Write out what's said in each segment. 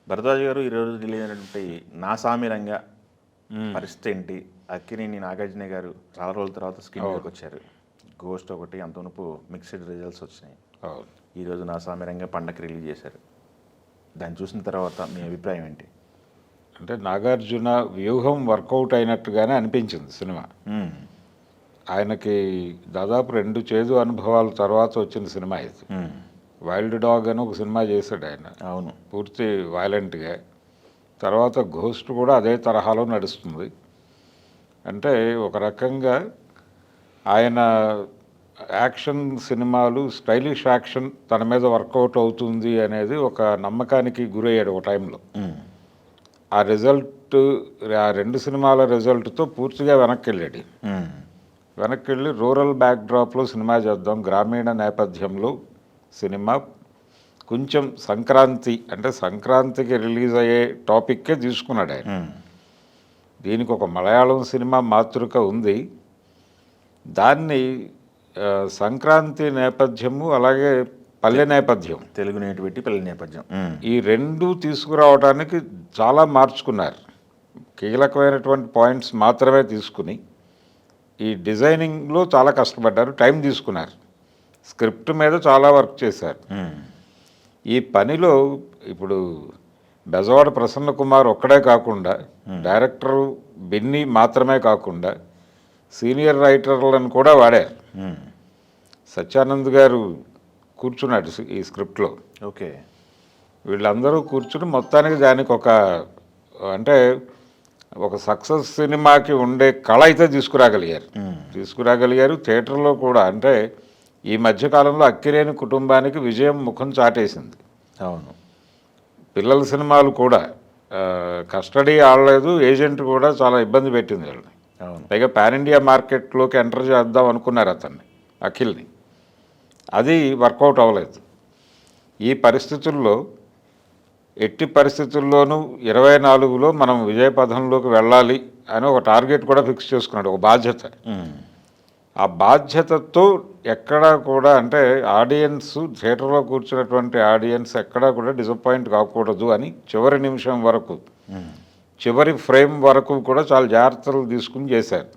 భరద్వాజ్ గారు ఈరోజు రిలీజ్ అయినటువంటి నా సామిరంగా పరిస్థితి ఏంటి? అక్కినేని నాగార్జున గారు చాలా రోజుల తర్వాత స్క్రీన్లోకి వచ్చారు. గోస్ట్ ఒకటి అంతవరకు మిక్స్డ్ రిజల్ట్స్ వచ్చినాయి. ఈరోజు నా సామిరంగా పండగ రిలీజ్ చేశారు. దాన్ని చూసిన తర్వాత మీ అభిప్రాయం ఏంటి? అంటే నాగార్జున వ్యూహం వర్కౌట్ అయినట్టుగానే అనిపించింది సినిమా. ఆయనకి దాదాపు 2 చేదు అనుభవాల తర్వాత వచ్చిన సినిమా ఇది. వైల్డ్ డాగ్ అని ఒక సినిమా చేశాడు ఆయన. అవును, పూర్తి వైలెంట్గా. తర్వాత ఘోస్ట్ కూడా అదే తరహాలో నడుస్తుంది. అంటే ఒక రకంగా ఆయన యాక్షన్ సినిమాలు, స్టైలిష్ యాక్షన్ తన మీద వర్కౌట్ అవుతుంది అనేది ఒక నమ్మకానికి గురయ్యాడు ఒక టైంలో. ఆ రిజల్ట్, ఆ 2 సినిమాల రిజల్ట్తో పూర్తిగా వెనక్కి వెళ్ళాడు. వెనక్కి వెళ్ళి రూరల్ బ్యాక్డ్రాప్లో సినిమా చేద్దాం, గ్రామీణ నేపథ్యంలో సినిమా, కొంచెం సంక్రాంతి, అంటే సంక్రాంతికి రిలీజ్ అయ్యే టాపిక్కే తీసుకున్నాడు ఆయన. దీనికి ఒక మలయాళం సినిమా మాతృక ఉంది. దాన్ని సంక్రాంతి నేపథ్యము, అలాగే పల్లె నేపథ్యం, తెలుగు నేటివిటీ పల్లె నేపథ్యం, ఈ 2 తీసుకురావడానికి చాలా మార్చుకున్నారు. కీలకమైనటువంటి పాయింట్స్ మాత్రమే తీసుకుని ఈ డిజైనింగ్లో చాలా కష్టపడ్డారు, టైం తీసుకున్నారు, స్క్రిప్ట్ మీద చాలా వర్క్ చేశారు. ఈ పనిలో ఇప్పుడు బెజవాడ ప్రసన్న కుమార్ ఒక్కడే కాకుండా, డైరెక్టరు బిన్ని మాత్రమే కాకుండా సీనియర్ రైటర్లను కూడా వాడారు. సత్యానంద్ గారు కూర్చున్నాడు ఈ స్క్రిప్ట్లో. ఓకే, వీళ్ళందరూ కూర్చుని మొత్తానికి దానికి అంటే ఒక సక్సెస్ సినిమాకి ఉండే కళ అయితే తీసుకురాగలిగారు. థియేటర్లో కూడా, అంటే ఈ మధ్యకాలంలో అక్కినేని కుటుంబానికి విజయం ముఖం చాటేసింది. అవును, పిల్లల సినిమాలు కూడా కస్టడీ ఆడలేదు, ఏజెంట్ కూడా చాలా ఇబ్బంది పెట్టింది వాళ్ళని. అవును, పైగా పాన్ ఇండియా మార్కెట్లోకి ఎంటర్ చేద్దాం అనుకున్నారు అతన్ని, అఖిల్ని. అది వర్కౌట్ అవ్వలేదు. ఈ పరిస్థితుల్లో ఎట్టి పరిస్థితుల్లోనూ 24లో మనం విజయపథంలోకి వెళ్ళాలి అని ఒక టార్గెట్ కూడా ఫిక్స్ చేసుకున్నాడు, ఒక బాధ్యత. ఆ బాధ్యతతో ఎక్కడా కూడా, అంటే ఆడియన్స్, థియేటర్లో కూర్చున్నటువంటి ఆడియన్స్ ఎక్కడా కూడా డిసప్పాయింట్ కాకూడదు అని చివరి నిమిషం వరకు, చివరి ఫ్రేమ్ వరకు కూడా చాలా జాగ్రత్తలు తీసుకుని చేశారు.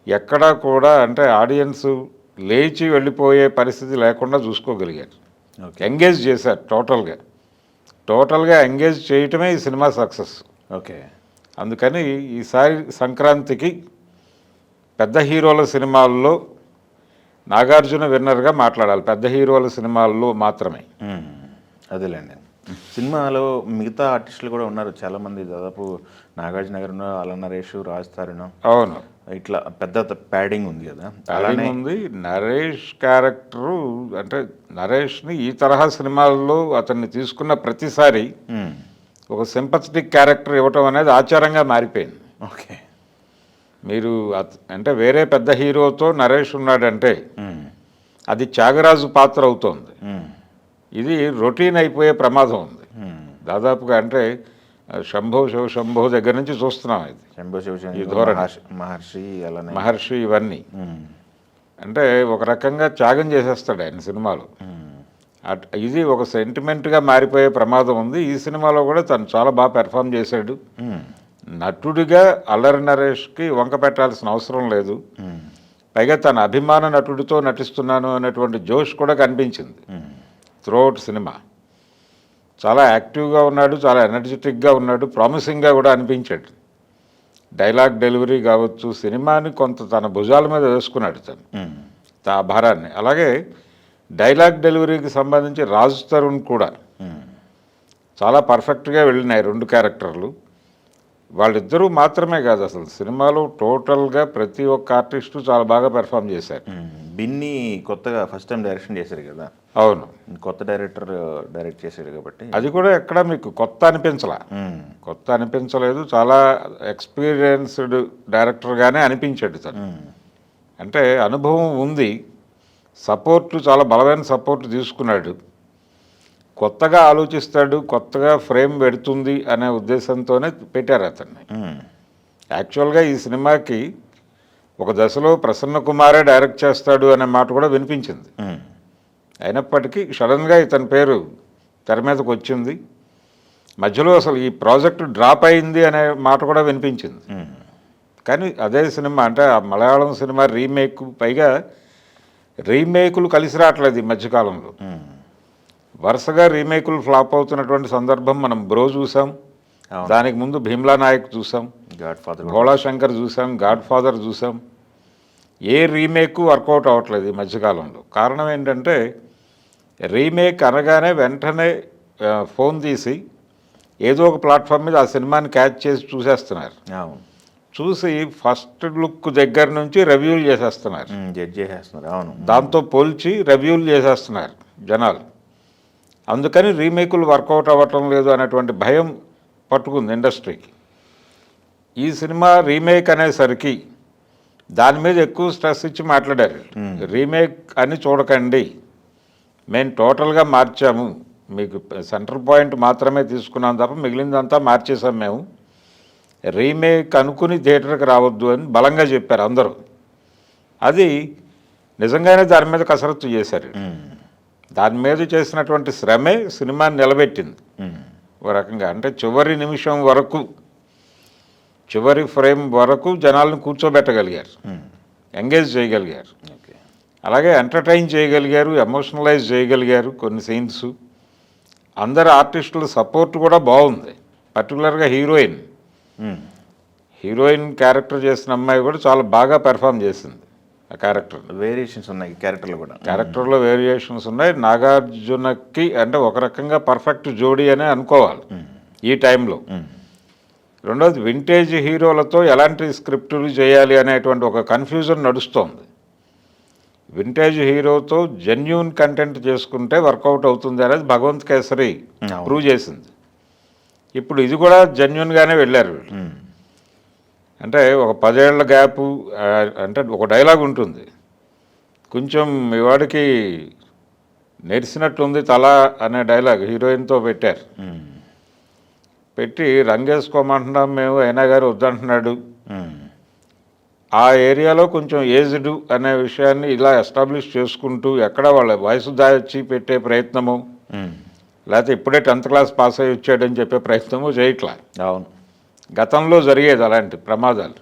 ఎక్కడా కూడా అంటే ఆడియన్స్ లేచి వెళ్ళిపోయే పరిస్థితి లేకుండా చూసుకోగలిగారు. ఎంగేజ్ చేశారు టోటల్గా ఎంగేజ్ చేయటమే ఈ సినిమా సక్సెస్. ఓకే, అందుకని ఈసారి సంక్రాంతికి పెద్ద హీరోల సినిమాల్లో నాగార్జున విన్నర్గా మాట్లాడాలి, పెద్ద హీరోల సినిమాల్లో మాత్రమే. అదేలేండి. సినిమాలో మిగతా ఆర్టిస్టులు కూడా ఉన్నారు చాలామంది, దాదాపు నాగార్జున గారు, అలా నరేష్, రాజ్ తరుణ్, అవును, ఇట్లా పెద్ద ప్యాడింగ్ ఉంది కదా. అలానే ఉంది. నరేష్ క్యారెక్టరు, అంటే నరేష్ని ఈ తరహా సినిమాల్లో అతన్ని తీసుకున్న ప్రతిసారి ఒక సింపథెటిక్ క్యారెక్టర్ ఇవ్వటం అనేది ఆచారంగా మారిపోయింది. ఓకే, మీరు అంటే వేరే పెద్ద హీరోతో నరేష్ ఉన్నాడంటే అది త్యాగరాజు పాత్ర అవుతోంది. ఇది రొటీన్ అయిపోయే ప్రమాదం ఉంది దాదాపుగా. అంటే శంభో శివ శంభో దగ్గర నుంచి చూస్తున్నాం ఇది, శంభో శివ ఈ ధోరణి, మహర్షి ఇవన్నీ. అంటే ఒక రకంగా త్యాగం చేసేస్తాడు ఆయన సినిమాలో. ఇది ఒక సెంటిమెంట్గా మారిపోయే ప్రమాదం ఉంది. ఈ సినిమాలో కూడా తను చాలా బాగా పెర్ఫామ్ చేశాడు. నటుడిగా అల్లరి నరేష్కి వంక పెట్టాల్సిన అవసరం లేదు. పైగా తన అభిమాన నటుడితో నటిస్తున్నాను అనేటువంటి జోష్ కూడా కనిపించింది త్రూఅవుట్ సినిమా. చాలా యాక్టివ్గా ఉన్నాడు, చాలా ఎనర్జెటిక్గా ఉన్నాడు, ప్రామిసింగ్గా కూడా అనిపించాడు. డైలాగ్ డెలివరీ కావచ్చు, సినిమాని కొంత తన భుజాల మీద వేసుకున్నాడు తను, ఆ భారాన్ని. అలాగే డైలాగ్ డెలివరీకి సంబంధించి రాజ్ తరుణ్ కూడా చాలా పర్ఫెక్ట్గా వెళ్ళినాయి 2 క్యారెక్టర్లు. వాళ్ళిద్దరూ మాత్రమే కాదు, అసలు సినిమాలో టోటల్గా ప్రతి ఒక్క ఆర్టిస్టు చాలా బాగా పెర్ఫామ్ చేశారు. బిన్ని కొత్తగా ఫస్ట్ టైం డైరెక్షన్ చేశారు కదా. అవును, కొత్త డైరెక్టర్ డైరెక్ట్ చేశారు కాబట్టి అది కూడా ఎక్కడ మీకు కొత్త అనిపించలేదు. చాలా ఎక్స్పీరియన్స్డ్ డైరెక్టర్గానే అనిపించాడు తను. అంటే అనుభవం ఉంది, సపోర్టు, చాలా బలమైన సపోర్టు తీసుకున్నాడు. కొత్తగా ఆలోచిస్తాడు, కొత్తగా ఫ్రేమ్ పెడుతుంది అనే ఉద్దేశంతోనే పెట్టారు అతన్ని. యాక్చువల్గా ఈ సినిమాకి ఒక దశలో ప్రసన్న కుమారే డైరెక్ట్ చేస్తాడు అనే మాట కూడా వినిపించింది. అయినప్పటికీ సడన్గా ఇతని పేరు తెర మీదకి వచ్చింది. మధ్యలో అసలు ఈ ప్రాజెక్ట్ డ్రాప్ అయింది అనే మాట కూడా వినిపించింది. కానీ అదే సినిమా అంటే ఆ మలయాళం సినిమా రీమేక్, పైగా రీమేకులు కలిసి రావట్లేదు ఈ మధ్యకాలంలో. వరుసగా రీమేకులు ఫ్లాప్ అవుతున్నటువంటి సందర్భం మనం బ్రో చూసాం, దానికి ముందు భీమ్లా నాయక్ చూసాం, గాడ్ ఫాదర్, భోళా శంకర్ చూసాం, గాడ్ ఫాదర్ చూసాం. ఏ రీమేక్ వర్కౌట్ అవ్వట్లేదు ఈ మధ్యకాలంలో. కారణం ఏంటంటే రీమేక్ అనగానే వెంటనే ఫోన్ తీసి ఏదో ఒక ప్లాట్ఫామ్ మీద ఆ సినిమాని క్యాచ్ చేసి చూసేస్తున్నారు. చూసి ఫస్ట్ లుక్ దగ్గర నుంచి రివ్యూలు చేసేస్తున్నారు, జడ్జ్ చేసేస్తున్నారు. అవును, దాంతో పోల్చి రివ్యూలు చేసేస్తున్నారు జనాలు. అందుకని రీమేకులు వర్కౌట్ అవ్వటం లేదు అనేటువంటి భయం పట్టుకుంది ఇండస్ట్రీకి. ఈ సినిమా రీమేక్ అనేసరికి దాని మీద ఎక్కువ స్ట్రెస్ ఇచ్చి మాట్లాడారు. రీమేక్ అని చూడకండి, మేము టోటల్గా మార్చాము, మీకు సెంట్రల్ పాయింట్ మాత్రమే తీసుకున్నాం తప్ప మిగిలిందంతా మార్చేసాం మేము, రీమేక్ అనుకుని థియేటర్కి రావద్దు అని బలంగా చెప్పారు అందరూ. అది నిజంగానే దాని మీద కసరత్తు చేశారు. దాని మీద చేసినటువంటి శ్రమే సినిమాని నిలబెట్టింది ఒక రకంగా. అంటే చివరి నిమిషం వరకు, చివరి ఫ్రేమ్ వరకు జనాలను కూర్చోబెట్టగలిగారు, ఎంగేజ్ చేయగలిగారు, అలాగే ఎంటర్టైన్ చేయగలిగారు, ఎమోషనలైజ్ చేయగలిగారు కొన్ని సీన్స్. అందరు ఆర్టిస్టుల సపోర్ట్ కూడా బాగుంది. పర్టికులర్గా హీరోయిన్ క్యారెక్టర్ చేసిన అమ్మాయి కూడా చాలా బాగా పెర్ఫామ్ చేసింది. ఆ క్యారెక్టర్ వేరియేషన్స్ ఉన్నాయి, క్యారెక్టర్లో కూడా క్యారెక్టర్లో వేరియేషన్స్ ఉన్నాయి. నాగార్జునకి అంటే ఒక రకంగా పర్ఫెక్ట్ జోడీ అనే అనుకోవాలి ఈ టైంలో. రెండోది వింటేజ్ హీరోలతో ఎలాంటి స్క్రిప్టులు చేయాలి అనేటువంటి ఒక కన్ఫ్యూజన్ నడుస్తోంది. వింటేజ్ హీరోతో జెన్యూన్ కంటెంట్ చేసుకుంటే వర్కౌట్ అవుతుంది అనేది భగవంత్ కేసరి ప్రూవ్ చేసింది. ఇప్పుడు ఇది కూడా జెన్యూన్గానే వెళ్ళారు. అంటే ఒక 10 ఏళ్ల గ్యాపు, అంటే ఒక డైలాగ్ ఉంటుంది, కొంచెం ఇవాడికి నెరిసినట్టుంది తల అనే డైలాగ్ హీరోయిన్తో పెట్టారు. పెట్టి రంగేసుకోమంటున్నాం మేము, అయినా గారు వద్దంటున్నాడు. ఆ ఏరియాలో కొంచెం ఏజ్డ్ అనే విషయాన్ని ఇలా ఎస్టాబ్లిష్ చేసుకుంటూ ఎక్కడ వాళ్ళ వయసు దాచి పెట్టే ప్రయత్నము, లేకపోతే ఇప్పుడే 10th క్లాస్ పాస్ అయ్యి వచ్చాడని చెప్పే ప్రయత్నము చేయట్లా. అవును, గతంలో జరిగేది అలాంటి ప్రమాదాలు.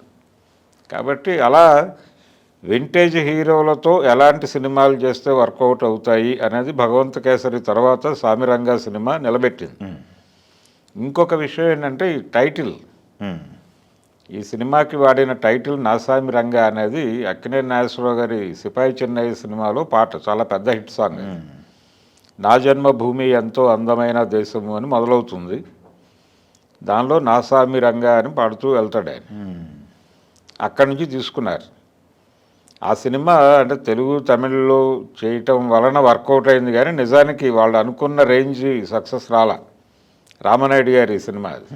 కాబట్టి అలా వింటేజ్ హీరోలతో ఎలాంటి సినిమాలు చేస్తే వర్కౌట్ అవుతాయి అనేది భగవంత్ కేసరి తర్వాత సామిరంగా సినిమా నిలబెట్టింది. ఇంకొక విషయం ఏంటంటే ఈ టైటిల్, ఈ సినిమాకి వాడిన టైటిల్ నాసామి రంగా అనేది అక్కినేని నాగేశ్వరరావు గారి సిపాయి చెన్నై సినిమాలో పాట, చాలా పెద్ద హిట్ సాంగ్. నా జన్మభూమి ఎంతో అందమైన దేశము అని మొదలవుతుంది. దానిలో నాసామి రంగా అని పాడుతూ వెళ్తాడు ఆయన. అక్కడి నుంచి తీసుకున్నారు. ఆ సినిమా అంటే తెలుగు తమిళ్లో చేయటం వలన వర్కౌట్ అయింది, కానీ నిజానికి వాళ్ళు అనుకున్న రేంజ్ సక్సెస్ రాలా. రామనాయుడు గారి సినిమా అది.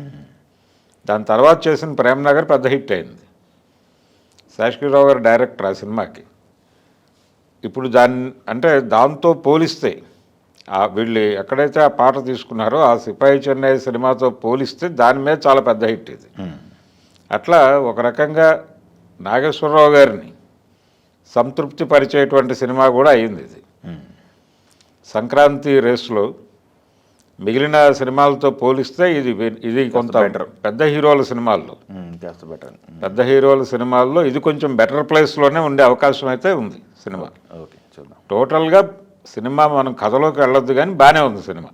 దాని తర్వాత చేసిన ప్రేమనగర్ పెద్ద హిట్ అయింది. శాస్త్రీరావు గారు డైరెక్టర్ ఆ సినిమాకి. ఇప్పుడు అంటే దాంతో పోలిస్తే వీళ్ళు ఎక్కడైతే ఆ పాట తీసుకున్నారో ఆ సిపాయి చెన్నై సినిమాతో పోలిస్తే దాని మీద చాలా పెద్ద హిట్ ఇది. అట్లా ఒక రకంగా నాగేశ్వరరావు గారిని సంతృప్తి పరిచేటువంటి సినిమా కూడా అయింది ఇది. సంక్రాంతి రేసులో మిగిలిన సినిమాలతో పోలిస్తే ఇది కొంత పెద్ద హీరోల సినిమాల్లో, పెద్ద హీరోల సినిమాల్లో ఇది కొంచెం బెటర్ ప్లేస్లోనే ఉండే అవకాశం అయితే ఉంది సినిమా. ఓకే, చూద్దాం. టోటల్గా సినిమా మనం కథలోకి వెళ్ళొద్దు, కానీ బాగానే ఉంది సినిమా.